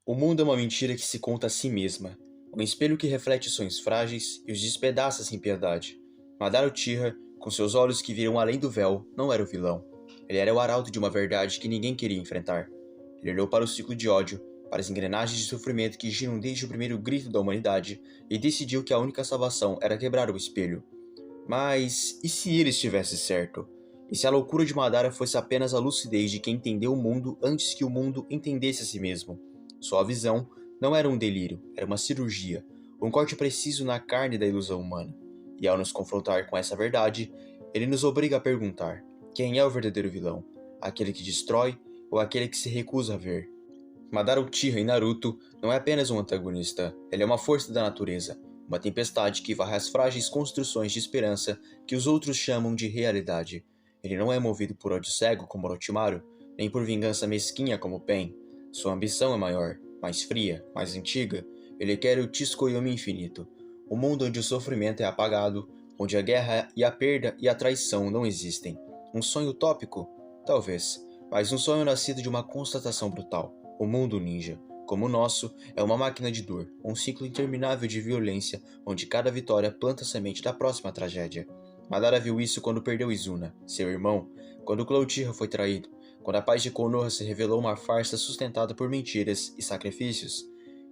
O mundo é uma mentira que se conta a si mesma, um espelho que reflete sonhos frágeis e os despedaça sem piedade. Madara Uchiha, com seus olhos que viram além do véu, não era o vilão. Ele era o arauto de uma verdade que ninguém queria enfrentar. Ele olhou para o ciclo de ódio, para as engrenagens de sofrimento que giram desde o primeiro grito da humanidade, e decidiu que a única salvação era quebrar o espelho. Mas e se ele estivesse certo? E se a loucura de Madara fosse apenas a lucidez de quem entendeu o mundo antes que o mundo entendesse a si mesmo? Sua visão não era um delírio, era uma cirurgia, um corte preciso na carne da ilusão humana. E ao nos confrontar com essa verdade, ele nos obriga a perguntar: quem é o verdadeiro vilão? Aquele que destrói ou aquele que se recusa a ver? Madara Uchiha em Naruto não é apenas um antagonista, ele é uma força da natureza, uma tempestade que varre as frágeis construções de esperança que os outros chamam de realidade. Ele não é movido por ódio cego como Orochimaru, nem por vingança mesquinha como Pain. Sua ambição é maior, mais fria, mais antiga. Ele quer o Tsukuyomi infinito, um mundo onde o sofrimento é apagado, onde a guerra e a perda e a traição não existem. Um sonho utópico? Talvez, mas um sonho nascido de uma constatação brutal. O mundo ninja, como o nosso, é uma máquina de dor, um ciclo interminável de violência, onde cada vitória planta a semente da próxima tragédia. Madara viu isso quando perdeu Izuna, seu irmão, quando Cloud Uchiha foi traído, quando a paz de Konoha se revelou uma farsa sustentada por mentiras e sacrifícios.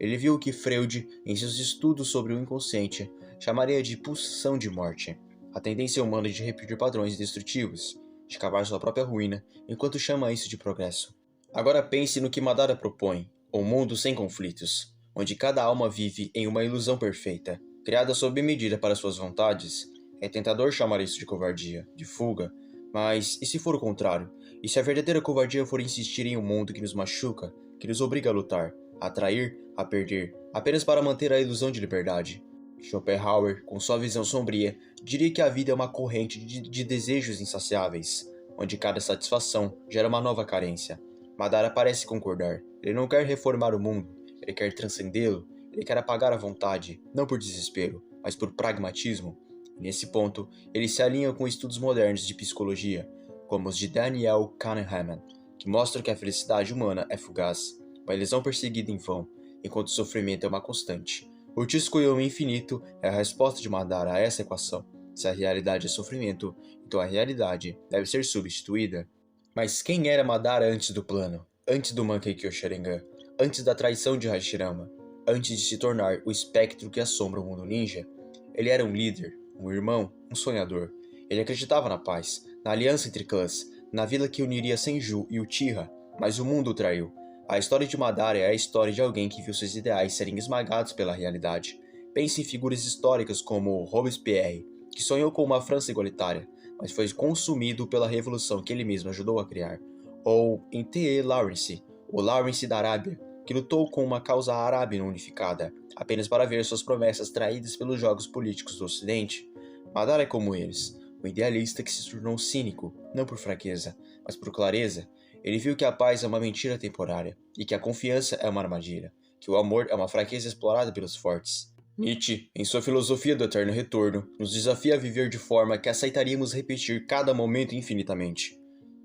Ele viu o que Freud, em seus estudos sobre o inconsciente, chamaria de pulsão de morte, a tendência humana de repetir padrões destrutivos, de cavar sua própria ruína, enquanto chama isso de progresso. Agora pense no que Madara propõe, um mundo sem conflitos, onde cada alma vive em uma ilusão perfeita, criada sob medida para suas vontades. É tentador chamar isso de covardia, de fuga, mas e se for o contrário? E se a verdadeira covardia for insistir em um mundo que nos machuca, que nos obriga a lutar, a trair, a perder, apenas para manter a ilusão de liberdade? Schopenhauer, com sua visão sombria, diria que a vida é uma corrente de desejos insaciáveis, onde cada satisfação gera uma nova carência. Madara parece concordar. Ele não quer reformar o mundo, ele quer transcendê-lo, ele quer apagar a vontade, não por desespero, mas por pragmatismo. E nesse ponto, ele se alinha com estudos modernos de psicologia, como os de Daniel Kahneman, que mostram que a felicidade humana é fugaz, uma ilusão perseguida em vão, enquanto o sofrimento é uma constante. O Tsukuyomi infinito é a resposta de Madara a essa equação. Se a realidade é sofrimento, então a realidade deve ser substituída. Mas quem era Madara antes do plano? Antes do Mangekyou Sharingan? Antes da traição de Hashirama? Antes de se tornar o espectro que assombra o mundo ninja? Ele era um líder, um irmão, um sonhador. Ele acreditava na paz, na aliança entre clãs, na vila que uniria Senju e Uchiha, mas o mundo o traiu. A história de Madara é a história de alguém que viu seus ideais serem esmagados pela realidade. Pense em figuras históricas como Robespierre, que sonhou com uma França igualitária, mas foi consumido pela revolução que ele mesmo ajudou a criar. Ou em T.E. Lawrence, o Lawrence da Arábia, que lutou com uma causa árabe não unificada, apenas para ver suas promessas traídas pelos jogos políticos do Ocidente. Madara é como eles, um idealista que se tornou cínico, não por fraqueza, mas por clareza. Ele viu que a paz é uma mentira temporária, e que a confiança é uma armadilha, que o amor é uma fraqueza explorada pelos fortes. Nietzsche, em sua filosofia do eterno retorno, nos desafia a viver de forma que aceitaríamos repetir cada momento infinitamente.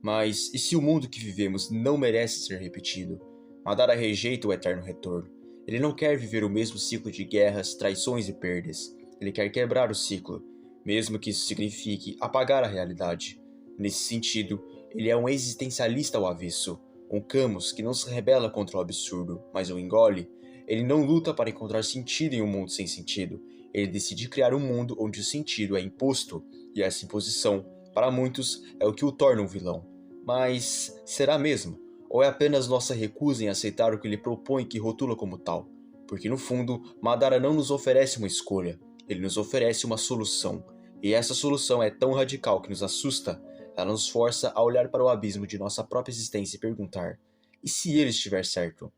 Mas e se o mundo que vivemos não merece ser repetido? Madara rejeita o eterno retorno. Ele não quer viver o mesmo ciclo de guerras, traições e perdas. Ele quer quebrar o ciclo, mesmo que isso signifique apagar a realidade. Nesse sentido, ele é um existencialista ao avesso, um Camus que não se rebela contra o absurdo, mas o engole. Ele não luta para encontrar sentido em um mundo sem sentido. Ele decide criar um mundo onde o sentido é imposto, e essa imposição, para muitos, é o que o torna um vilão. Mas será mesmo? Ou é apenas nossa recusa em aceitar o que ele propõe que rotula como tal? Porque no fundo, Madara não nos oferece uma escolha, ele nos oferece uma solução. E essa solução é tão radical que nos assusta. Ela nos força a olhar para o abismo de nossa própria existência e perguntar: e se ele estiver certo?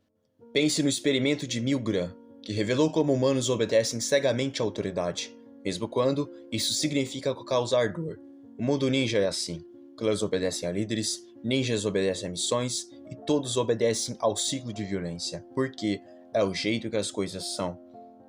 Pense no experimento de Milgram, que revelou como humanos obedecem cegamente à autoridade, mesmo quando isso significa causar dor. O mundo ninja é assim. Clãs obedecem a líderes, ninjas obedecem a missões e todos obedecem ao ciclo de violência, porque é o jeito que as coisas são.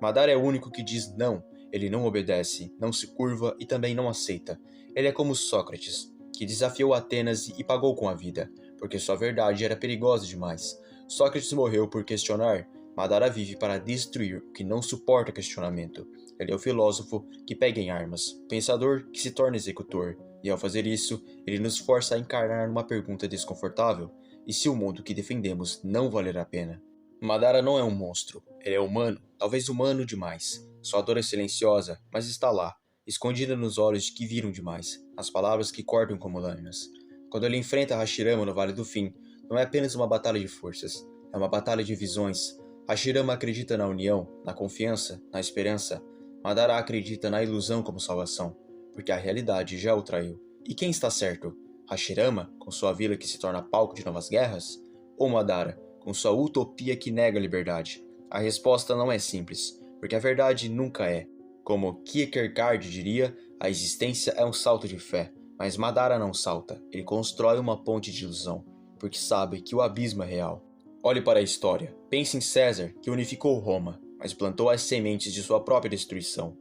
Madara é o único que diz não. Ele não obedece, não se curva e também não aceita. Ele é como Sócrates, que desafiou Atenas e pagou com a vida, porque sua verdade era perigosa demais. Sócrates morreu por questionar. Madara vive para destruir o que não suporta questionamento. Ele é o filósofo que pega em armas, o pensador que se torna executor, e ao fazer isso, ele nos força a encarnar uma pergunta desconfortável: e se o mundo que defendemos não valer a pena? Madara não é um monstro, ele é humano, talvez humano demais. Sua dor é silenciosa, mas está lá, escondida nos olhos que viram demais, nas palavras que cortam como lâminas. Quando ele enfrenta Hashirama no Vale do Fim, não é apenas uma batalha de forças, é uma batalha de visões. Hashirama acredita na união, na confiança, na esperança. Madara acredita na ilusão como salvação, porque a realidade já o traiu. E quem está certo? Hashirama, com sua vila que se torna palco de novas guerras? Ou Madara, com sua utopia que nega a liberdade? A resposta não é simples, porque a verdade nunca é. Como Kierkegaard diria, a existência é um salto de fé, mas Madara não salta, ele constrói uma ponte de ilusão, porque sabe que o abismo é real. Olhe para a história, pense em César, que unificou Roma, mas plantou as sementes de sua própria destruição.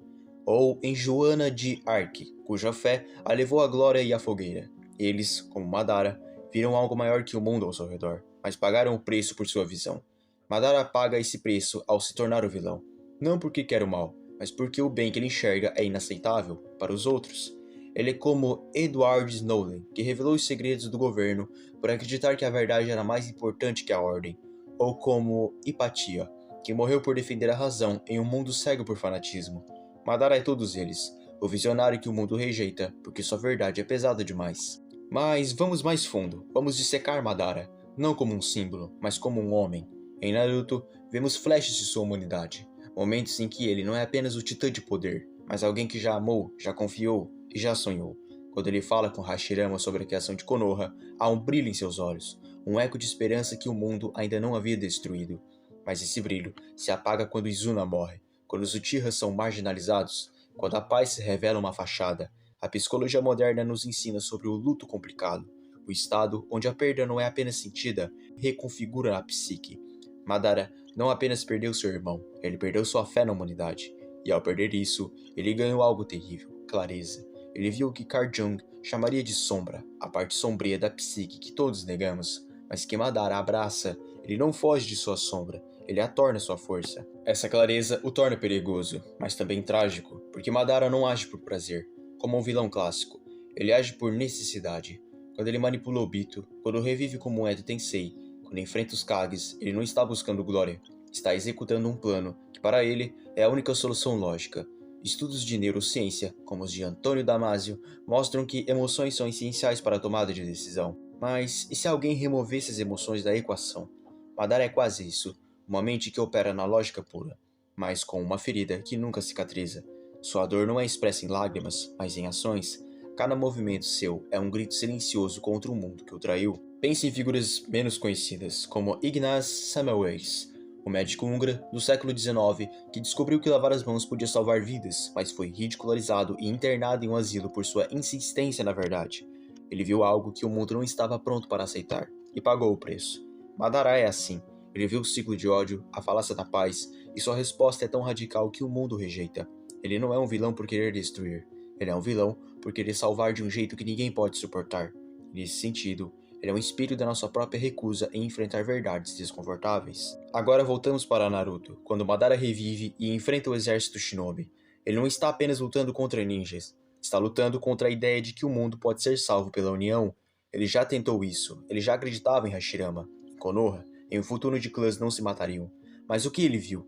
Ou em Joana de Arc, cuja fé a levou à glória e à fogueira. Eles, como Madara, viram algo maior que o mundo ao seu redor, mas pagaram o preço por sua visão. Madara paga esse preço ao se tornar o vilão, não porque quer o mal, mas porque o bem que ele enxerga é inaceitável para os outros. Ele é como Edward Snowden, que revelou os segredos do governo por acreditar que a verdade era mais importante que a ordem, ou como Hipatia, que morreu por defender a razão em um mundo cego por fanatismo. Madara é todos eles, o visionário que o mundo rejeita porque sua verdade é pesada demais. Mas vamos mais fundo, vamos dissecar Madara, não como um símbolo, mas como um homem. Em Naruto, vemos flashes de sua humanidade, momentos em que ele não é apenas o titã de poder, mas alguém que já amou, já confiou e já sonhou. Quando ele fala com Hashirama sobre a criação de Konoha, há um brilho em seus olhos, um eco de esperança que o mundo ainda não havia destruído. Mas esse brilho se apaga quando Izuna morre, quando os Uchihas são marginalizados, quando a paz se revela uma fachada. A psicologia moderna nos ensina sobre o luto complicado, o estado onde a perda não é apenas sentida, reconfigura a psique. Madara não apenas perdeu seu irmão, ele perdeu sua fé na humanidade. E ao perder isso, ele ganhou algo terrível, clareza. Ele viu o que Carl Jung chamaria de sombra, a parte sombria da psique que todos negamos, mas que Madara abraça. Ele não foge de sua sombra, ele a torna sua força. Essa clareza o torna perigoso, mas também trágico, porque Madara não age por prazer, como um vilão clássico. Ele age por necessidade. Quando ele manipula Obito, quando revive como um Edo Tensei, quando enfrenta os Kages, ele não está buscando glória, está executando um plano que para ele é a única solução lógica. Estudos de neurociência, como os de Antônio Damasio, mostram que emoções são essenciais para a tomada de decisão. Mas e se alguém removesse as emoções da equação? Madara é quase isso, uma mente que opera na lógica pura, mas com uma ferida que nunca cicatriza. Sua dor não é expressa em lágrimas, mas em ações. Cada movimento seu é um grito silencioso contra o mundo que o traiu. Pense em figuras menos conhecidas, como Ignaz Semmelweis, o médico húngaro do século XIX que descobriu que lavar as mãos podia salvar vidas, mas foi ridicularizado e internado em um asilo por sua insistência na verdade. Ele viu algo que o mundo não estava pronto para aceitar, e pagou o preço. Madara é assim. Ele viu o ciclo de ódio, a falácia da paz, e sua resposta é tão radical que o mundo rejeita. Ele não é um vilão por querer destruir. Ele é um vilão por querer salvar de um jeito que ninguém pode suportar. Nesse sentido, ele é um espelho da nossa própria recusa em enfrentar verdades desconfortáveis. Agora voltamos para Naruto, quando Madara revive e enfrenta o exército Shinobi. Ele não está apenas lutando contra ninjas, está lutando contra a ideia de que o mundo pode ser salvo pela união. Ele já tentou isso, ele já acreditava em Hashirama, em Konoha, em um futuro de clãs não se matariam. Mas o que ele viu?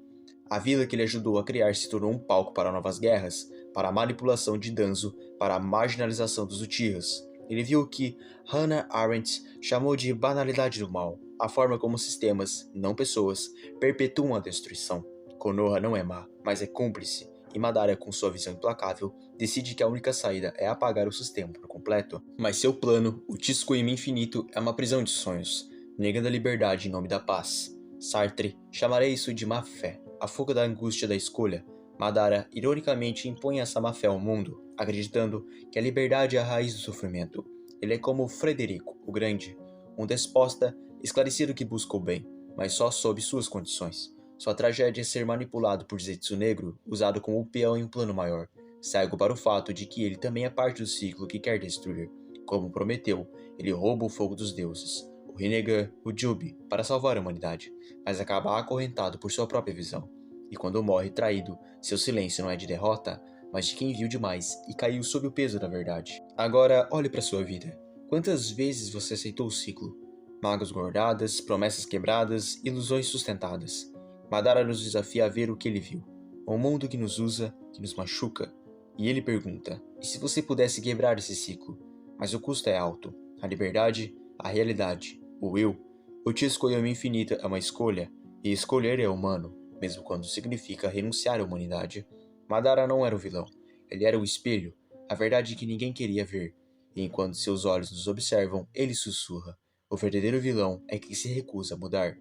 A vila que ele ajudou a criar se tornou um palco para novas guerras, para a manipulação de Danzo, para a marginalização dos Uchihas. Ele viu o que Hannah Arendt chamou de banalidade do mal, a forma como sistemas, não pessoas, perpetuam a destruição. Konoha não é má, mas é cúmplice, e Madara, com sua visão implacável, decide que a única saída é apagar o sistema por completo. Mas seu plano, o Tsukuyomi infinito, é uma prisão de sonhos, negando a liberdade em nome da paz. Sartre chamaria isso de má fé, a fuga da angústia da escolha. Madara, ironicamente, impõe essa má fé ao mundo, acreditando que a liberdade é a raiz do sofrimento. Ele é como Frederico, o Grande, um despota esclarecido que busca o bem, mas só sob suas condições. Sua tragédia é ser manipulado por Zetsu Negro, usado como o peão em um plano maior, cego para o fato de que ele também é parte do ciclo que quer destruir. Como prometeu, ele rouba o fogo dos deuses, o Rinnegan, o Jubi, para salvar a humanidade, mas acaba acorrentado por sua própria visão. E quando morre traído, seu silêncio não é de derrota, mas de quem viu demais e caiu sob o peso da verdade. Agora, olhe para sua vida. Quantas vezes você aceitou o ciclo? Mágoas guardadas, promessas quebradas, ilusões sustentadas. Madara nos desafia a ver o que ele viu. Um mundo que nos usa, que nos machuca. E ele pergunta, e se você pudesse quebrar esse ciclo? Mas o custo é alto. A liberdade, a realidade, o eu. O te escolheu infinita é uma escolha, e escolher é humano, mesmo quando significa renunciar à humanidade. Madara não era o vilão, ele era o espelho, a verdade que ninguém queria ver, e enquanto seus olhos nos observam, ele sussurra. O verdadeiro vilão é quem se recusa a mudar.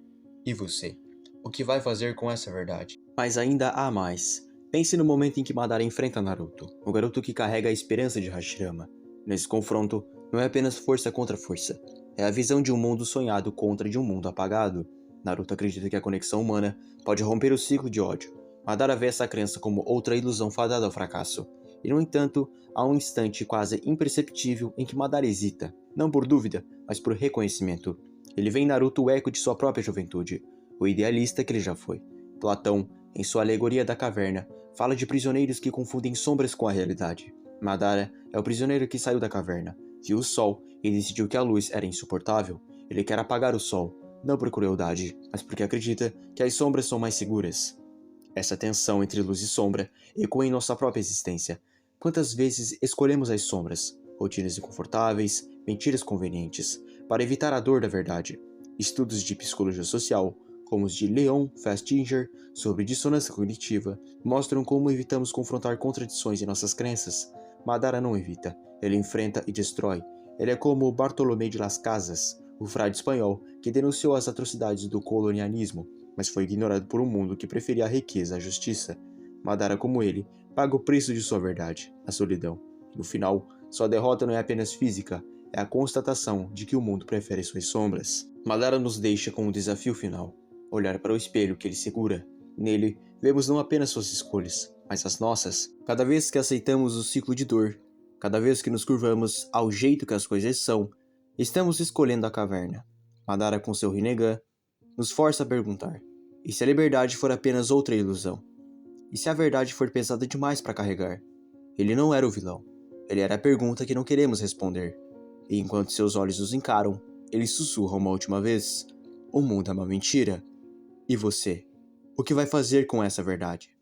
E você? O que vai fazer com essa verdade? Mas ainda há mais. Pense no momento em que Madara enfrenta Naruto, o garoto que carrega a esperança de Hashirama. Nesse confronto, não é apenas força contra força, é a visão de um mundo sonhado contra de um mundo apagado. Naruto acredita que a conexão humana pode romper o ciclo de ódio. Madara vê essa crença como outra ilusão fadada ao fracasso. E no entanto, há um instante quase imperceptível em que Madara hesita, não por dúvida, mas por reconhecimento. Ele vê em Naruto o eco de sua própria juventude, o idealista que ele já foi. Platão, em sua alegoria da caverna, fala de prisioneiros que confundem sombras com a realidade. Madara é o prisioneiro que saiu da caverna, viu o sol e decidiu que a luz era insuportável. Ele quer apagar o sol, não por crueldade, mas porque acredita que as sombras são mais seguras. Essa tensão entre luz e sombra ecoa em nossa própria existência. Quantas vezes escolhemos as sombras, rotinas inconfortáveis, mentiras convenientes, para evitar a dor da verdade? Estudos de psicologia social, como os de Leon Festinger sobre dissonância cognitiva, mostram como evitamos confrontar contradições em nossas crenças. Madara não evita, ele enfrenta e destrói. Ele é como Bartolomé de las Casas, o frade espanhol que denunciou as atrocidades do colonialismo, mas foi ignorado por um mundo que preferia a riqueza à justiça. Madara, como ele, paga o preço de sua verdade, a solidão. No final, sua derrota não é apenas física, é a constatação de que o mundo prefere suas sombras. Madara nos deixa com um desafio final. Olhar para o espelho que ele segura. Nele, vemos não apenas suas escolhas, mas as nossas. Cada vez que aceitamos o ciclo de dor, cada vez que nos curvamos ao jeito que as coisas são, estamos escolhendo a caverna. Madara, com seu Rinnegan, nos força a perguntar: e se a liberdade for apenas outra ilusão? E se a verdade for pesada demais para carregar? Ele não era o vilão. Ele era a pergunta que não queremos responder. E enquanto seus olhos nos encaram, ele sussurra uma última vez: o mundo é uma mentira. E você? O que vai fazer com essa verdade?